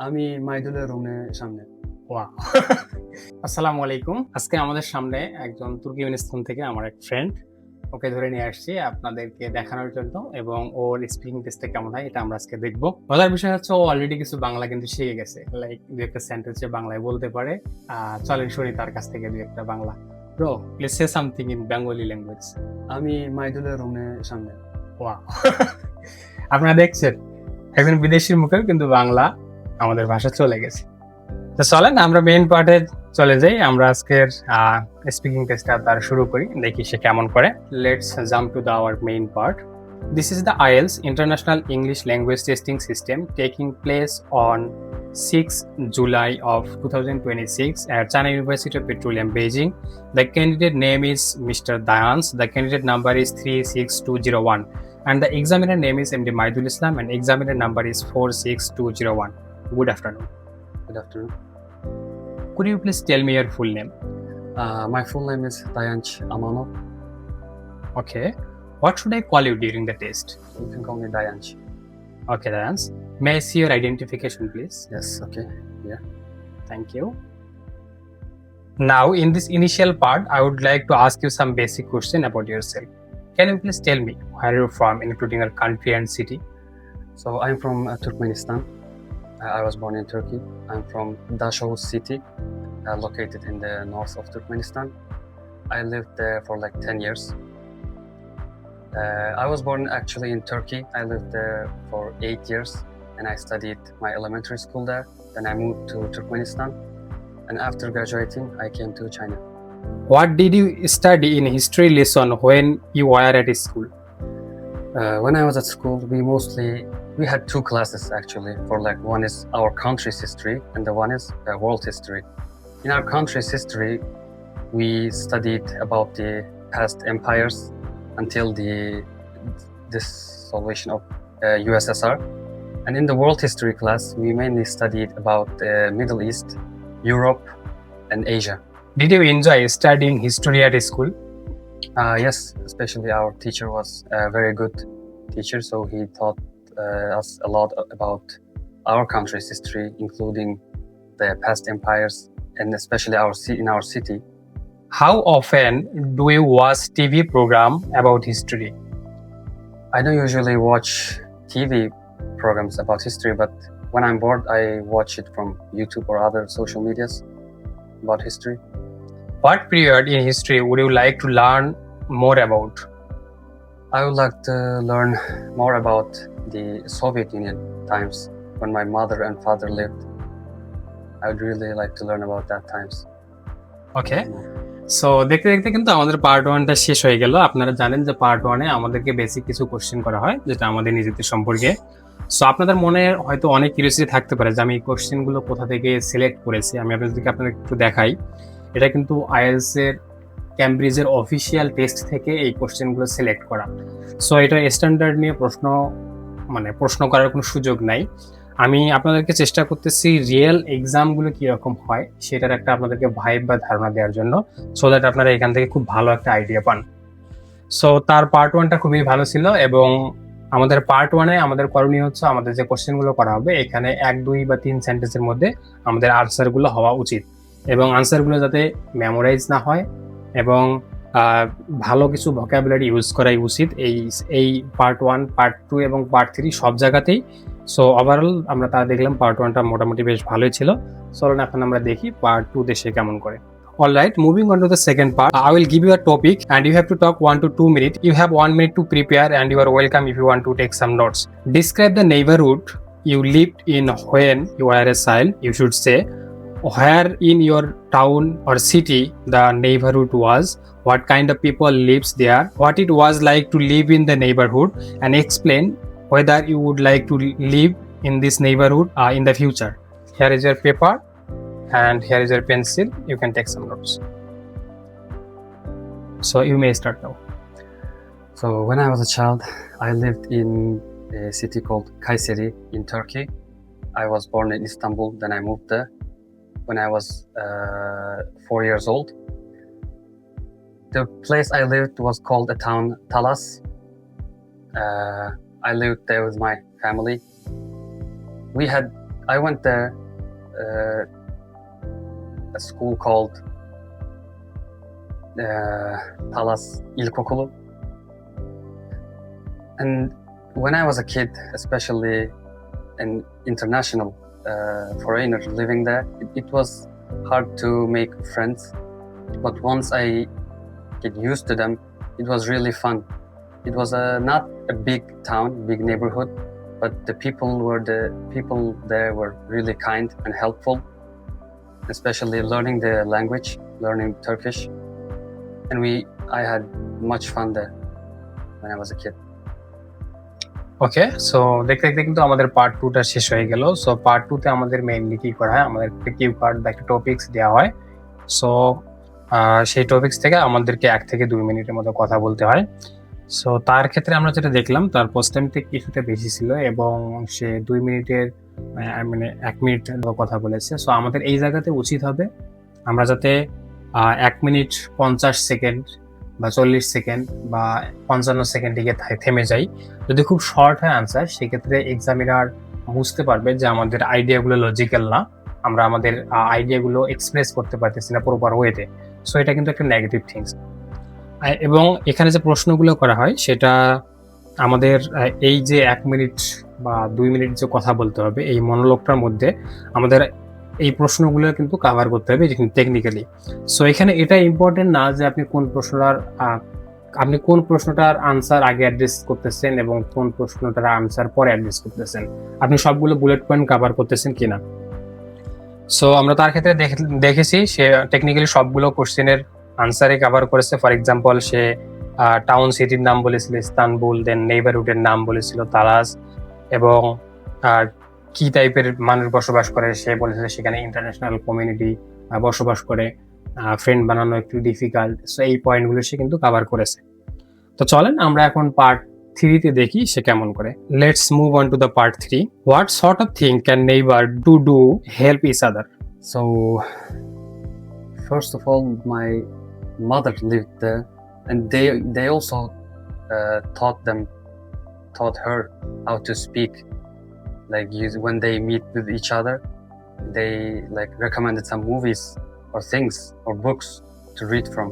আমি মাইদুলের রুমের সামনে। ওয়াও! আসসালামু আলাইকুম। আজকে আমাদের সামনে একজন তুর্কমেনিস্তান থেকে আমার এক ফ্রেন্ড। ওকে ধরে নিয়ে আসছি আপনাদেরকে দেখানোর জন্য এবং ওর স্পিকিং টেস্টটা কেমন হয় এটা আমরা আজকে দেখব। মজার বিষয় হচ্ছে ও অলরেডি কিছু বাংলা কিন্তু শিখে গেছে। লাইক ২ একটা সেন্টেন্স সে বাংলায় বলতে পারে। চলেন শুনি তার কাছ থেকে ২ একটা Bangla. Bro, please say something in Bengali language. আমি মাইদুলের রুমের সামনে। ওয়াও! আপনারা দেখছেন একজন বিদেশীর মুখেও কিন্তু বাংলা আমাদের ভাষা চলে গেছে। তো চলেন আমরা মেইন পার্টে চলে যাই। আমরা আজকের স্পিকিং টেস্টটা তার শুরু করি, দেখি সে কেমন করে। Let's jump to the our main part. This is the IELTS International English Language Testing System taking place on 6 July of 2026 at China University of Petroleum, Beijing. The candidate name is Mr. Dayans. The candidate number is 36201 and the examiner name is MD Maidul Islam and examiner number is 46201. Good afternoon. Good afternoon. Could you please tell me your full name? My full name is Dayanch Amano. Okay. What should I call you during the test? You can call me Dayanch. Okay, Dayans. May I see your identification, please? Yes, okay. Thank you. Now, in this initial part, I would like to ask you some basic question about yourself. Can you please tell me where you're from, including your country and city? So I'm from Turkmenistan. I was born in Turkey. I'm from Dashov city, located in the north of Turkmenistan. I lived there for like 10 years. I was born actually in Turkey. I lived there for 8 years and I studied my elementary school there. Then I moved to Turkmenistan. And after graduating, I came to China. What did you study in history lesson when you were at school? When I was at school, we had two classes actually. For like one is our country's history and the one is world history. In our country's history, we studied about the past empires until the dissolution of USSR. And in the world history class, we mainly studied about the Middle East, Europe, and Asia. Did you enjoy studying history at school? Yes, especially our teacher was a very good teacher, so he taught us a lot about our country's history, including the past empires, and especially in our city. How often do you watch TV program about history? I don't usually watch TV programs about history, but when I'm bored, I watch it from YouTube or other social medias about history. What period in history would you like to learn more about? I would like to learn more about the Soviet Union times when my mother and father lived. I would really like to learn about that times. Okay. So দেখতে দেখতে কিন্তু আমাদের part 1টা শেষ হয়ে গেল। আপনারা জানেন যে পার্ট 1-এ আমাদেরকে বেসিক কিছু কোশ্চেন করা হয় যেটা আমাদের নিজেদের সম্পর্কে। সো আপনাদের মনে হয়তো অনেক কিউরিওসিটি থাকতে পারে যে আমি এই কোশ্চেনগুলো কোথা থেকে সিলেক্ট করেছি। আমি আপনাদেরকে একটু দেখাই। এটা কিন্তু আইএলটিএস এর ক্যামব্রিজের অফিসিয়াল টেস্ট থেকে এই কোশ্চেনগুলো সিলেক্ট করা। সো এটা স্ট্যান্ডার্ড নিয়ে প্রশ্ন করার কোনো সুযোগ নাই। আমি আপনাদেরকে চেষ্টা করতেছি রিয়েল এক্সামগুলো কীরকম হয় সেটার একটা আপনাদেরকে ভাইব বা ধারণা দেওয়ার জন্য, সো দ্যাট আপনারা এখান থেকে খুব ভালো একটা আইডিয়া পান। সো তার পার্ট 1টা খুবই ভালো ছিল এবং আমাদের পার্ট 1-এ আমাদের করণীয় হচ্ছে আমাদের যে কোশ্চেনগুলো করা হবে এখানে 1, 2 বা 3 সেন্টেন্সের মধ্যে আমাদের আনসারগুলো হওয়া উচিত এবং আনসারগুলো যাতে মেমোরাইজ না হয় এবং ভালো কিছু ভোকাবুলারি ইউজ করাই উচিত এই পার্ট 1, পার্ট 2 এবং পার্ট 3 সব জায়গাতেই। সো ওভারঅল আমরা তা দেখলাম পার্ট 1টা মোটামুটি বেশ ভালোই ছিল। চলুন এখন আমরা দেখি পার্ট 2 দেশে কেমন করে। Alright, moving on to the second part, I will give you a topic and you have to talk 1 to 2 minutes. You have 1 minute to prepare and you are welcome if you want to take some notes. Describe the neighborhood you lived in when you were a child. You should say where in your town or city the neighborhood was, what kind of people lives there, what it was like to live in the neighborhood, and explain whether you would like to live in this neighborhood in the future. Here is your paper and here is your pencil. You can take some notes. So you may start now. So when I was a child, I lived in a city called Kayseri in Turkey. I was born in Istanbul, then I moved there when I was 4 years old. The place I lived was called a town Talas. I lived there with my family. We had I went there, a school called Talas İlkokulu. And when I was a kid, especially an international foreigner living there, it was hard to make friends. But once I get used to them, it was really fun. It was not a big town, big neighborhood, but the people there were really kind and helpful, especially learning the language, learning Turkish. And I had much fun there when I was a kid. Okay, so দেখতে দেখতে কিন্তু আমাদের part 2টা শেষ হয়ে গেল। So part 2তে আমাদের mainly কি করা হয়, আমাদের একটা কিউ কার্ড বা একটা টপিকস দেওয়া হয়। সো সেই টপিকস থেকে আমাদেরকে 1 থেকে 2 মিনিটের মতো কথা বলতে হয়। সো তার ক্ষেত্রে আমরা যেটা দেখলাম, তার পোস্টেমটি কিছুটা বেশি ছিল এবং সে 2 মিনিটের মানে 1 মিনিট কথা বলেছে। সো আমাদের এই জায়গাতে উচিত হবে আমরা যাতে 1 মিনিট 50 সেকেন্ড বা 40 সেকেন্ড বা 55 সেকেন্ডে গিয়ে থেমে যাই। যদি খুব শর্ট হয় আনসার, সেক্ষেত্রে এক্সামিনার বুঝতে পারবে যে আমাদের আইডিয়াগুলো লজিক্যাল না, আমরা আমাদের আইডিয়াগুলো এক্সপ্রেস করতে পারতেছি না প্রপার ওয়েতে। সো এটা কিন্তু একটা নেগেটিভ থিংস। এবং এখানে যে প্রশ্নগুলো করা হয় সেটা আমাদের এই যে 1 মিনিট বা 2 মিনিট যে কথা বলতে হবে, এই মনোলগটার মধ্যে আমাদের এই প্রশ্নগুলো কিন্তু কভার করতে হবে টেকনিক্যালি। সো এখানে এটা ইম্পর্টেন্ট না যে আপনি কোন প্রশ্নটার আনসার আগে অ্যাড্রেস করতেছেন এবং কোন প্রশ্নটার আনসার পরে অ্যাড্রেস করতেছেন, আপনি সবগুলো বুলেট পয়েন্ট কভার করতেছেন কিনা। সো আমরা তার ক্ষেত্রে দেখেছি সে টেকনিক্যালি সবগুলো কোশ্চেনের আনসারে কভার করেছে। ফর এক্সাম্পল, সে টাউন সিটির নাম বলেছিল ইস্তানবুল, দেন নেইবারহুডের নাম বলেছিল তালাস, এবং কি টাইপের মানুষ বসবাস করে সে বলেছে সেখানে ইন্টারন্যাশনাল কমিউনিটি বসবাস করে, ফ্রেন্ড বানানো একটু ডিফিকাল্ট। সো এই পয়েন্টগুলো সে কিন্তু কভার করেছে। তো চলেন আমরা এখন পার্ট 3-তে দেখি সে কেমন করে। Let's move on to the part 3। What sort of thing can neighbour do help each other? So, first of all, my mother lived there, and they also taught her how to speak. Like when they meet with each other, they like recommended some movies or things or books to read from.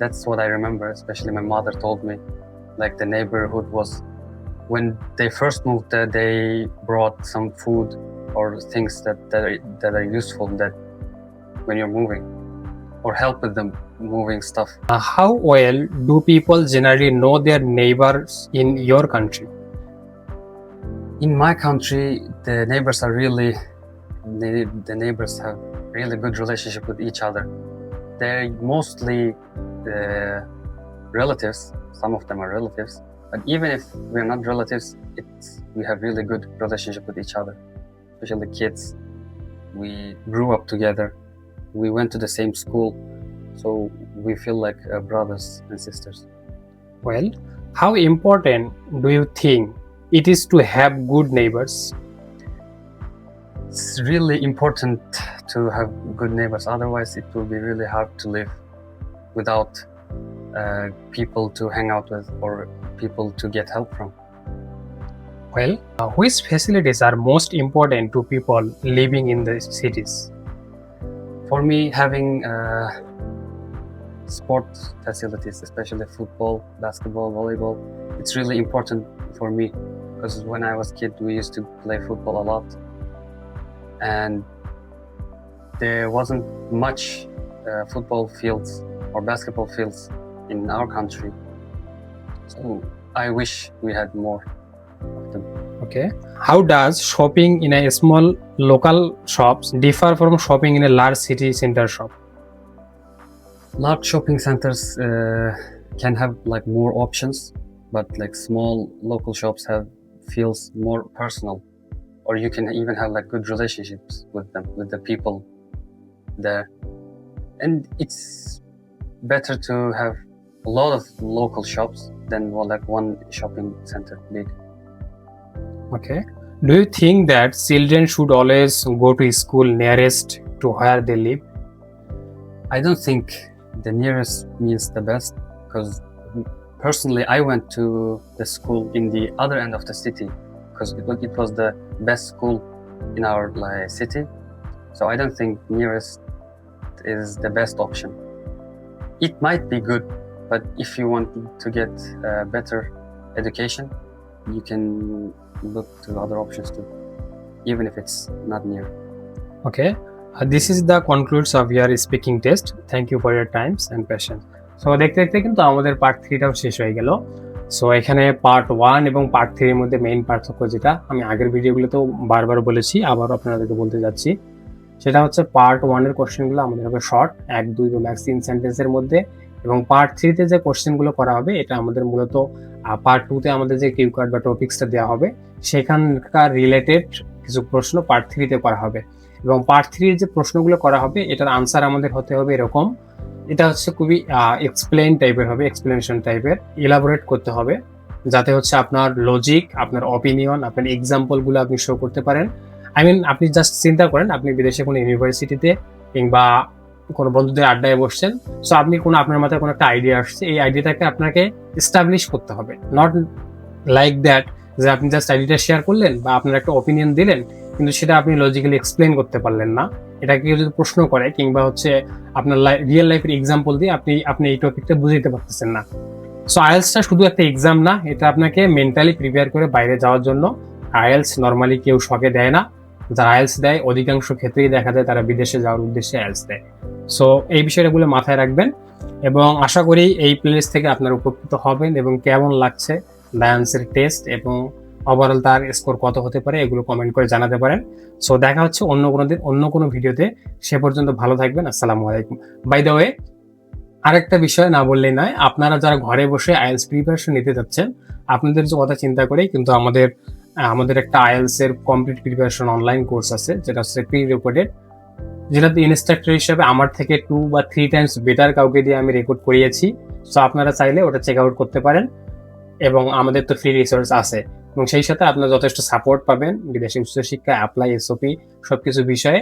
That's what I remember. Especially my mother told me, like the neighborhood was, when they first moved there, they brought some food or things that are useful that when you're moving, or help with them moving stuff. How well do people generally know their neighbors in your country? In my country, the neighbors are really, the neighbors have really good relationship with each other. They're mostly relatives. Some of them are relatives, but even if we're not relatives, we have really good relationship with each other. Especially the kids, we grew up together. We went to the same school, so we feel like brothers and sisters. Well, how important do you think it is to have good neighbors? It's really important to have good neighbors. Otherwise, it will be really hard to live without people to hang out with or people to get help from. Well, which facilities are most important to people living in the cities? For me, having sports facilities, especially football, basketball, volleyball, it's really important for me, because when I was a kid, we used to play football a lot, and there wasn't much football fields or basketball fields in our country. So I wish we had more of them. Okay. How does shopping in a small local shops differ from shopping in a large city center shop? Large shopping centers can have like more options, but like small local shops feels more personal, or you can even have like good relationships with them, with the people there. And it's better to have a lot of local shops than like one shopping center big. Okay. Do you think that children should always go to school nearest to where they live? I don't think the nearest means the best, because personally I went to the school in the other end of the city, because it was the best school in our like, city. So I don't think nearest is the best option. It might be good, but if you want to get better education, you can look to other options too, even if it's not near. Okay, this is the concludes of your speaking test. Thank you for your times and patience. So দেখতে দেখতে কিন্তু আমাদের part 3টাও শেষ হয়ে গেল। So এখানে part 1 এবং part 3 এর মধ্যে মেইন পার্থক্য যেটা আমি আগের ভিডিওগুলোতেও বারবার বলেছি, আবার আপনাদেরকে বলতে যাচ্ছি, সেটা হচ্ছে পার্ট 1 এর কোশ্চেনগুলো আমাদের হবে শর্ট 1, 2 বা ম্যাক্স 3 সেন্টেন্সের মধ্যে, এবং পার্ট 3 তে যে কোশ্চেনগুলো করা হবে এটা আমাদের মূলত পার্ট 2 তে আমাদের যে কিউ কার্ড বা টপিকসটা দেওয়া হবে সেখানকার রিলেটেড কিছু প্রশ্ন পার্ট 3 তে করা হবে। এবং পার্ট 3 এর যে প্রশ্নগুলো করা হবে এটার আনসার আমাদের হতে হবে এরকম, এটা হচ্ছে খুবই এক্সপ্লেন টাইপের হবে, এক্সপ্লেনেশন টাইপের, ইলাবোরেট করতে হবে, যাতে হচ্ছে আপনার লজিক, আপনার অপিনিয়ন, আপনার এক্সাম্পলগুলো আপনি শো করতে পারেন। আই মিন আপনি জাস্ট চিন্তা করেন আপনি বিদেশে কোনো ইউনিভার্সিটিতে কিংবা কোনো বন্ধুদের আড্ডায় বসছেন, সো আপনি আপনার মাথায় কোনো একটা আইডিয়া আসছে, এই আইডিয়াটাকে আপনাকে এস্টাবলিশ করতে হবে, নট লাইক দ্যাট যে আপনি জাস্ট আইডিয়াটা শেয়ার করলেন বা আপনার একটা অপিনিয়ন দিলেন কিন্তু সেটা আপনি লজিক্যালি এক্সপ্লেন করতে পারলেন না। এটাকে কেউ যদি প্রশ্ন করে কিংবা হচ্ছে আপনার রিয়েল লাইফের এক্সাম্পল দিয়ে আপনি এই টপিকটা বুঝতে পারতেছেন না। সো আইএলসটা শুধু একটা এক্সাম না, এটা আপনাকে মেন্টালি প্রিপেয়ার করে বাইরে যাওয়ার জন্য। আইএলস নর্মালি কেউ শখে দেয় না, যারা আইএলস দেয় অধিকাংশ ক্ষেত্রেই দেখা যায় তারা বিদেশে যাওয়ার উদ্দেশ্যে আইএলস দেয়। সো এই বিষয়গুলো মাথায় রাখবেন এবং আশা করি এই প্লেলিস্ট থেকে আপনারা উপকৃত হবেন এবং কেমন লাগছে ডায়ান্সের টেস্ট এবং ওভারঅল তার স্কোর কত হতে পারে এগুলো কমেন্ট করে জানাতে পারেন। সো দেখা হচ্ছে অন্য কোনো দিন অন্য কোনো ভিডিওতে, সে পর্যন্ত ভালো থাকবেন। আসসালামু আলাইকুম। বাই দ্য ওয়ে, আরেকটা বিষয় না বললেই নয়, আপনারা যারা ঘরে বসে আইএলস প্রিপারেশন নিতে যাচ্ছেন আপনাদের যে কথা চিন্তা করে কিন্তু আমাদের একটা আইএলস এর কমপ্লিট প্রিপারেশন অনলাইন কোর্স আছে যেটা হচ্ছে প্রি রেকর্ডেড, যেটাতে ইনস্ট্রাক্টর হিসেবে আমার থেকে 2 বা 3 টাইমস বেটার কাউকে দিয়ে আমি রেকর্ড করিয়েছি। সো আপনারা চাইলে ওটা চেক আউট করতে পারেন এবং আমাদের তো ফ্রি রিসোর্স আছে এবং সেই সাথে আপনারা যথেষ্ট সাপোর্ট পাবেন বিদেশি উচ্চশিক্ষা অ্যাপ্লাই, এসওপি সবকিছু বিষয়ে।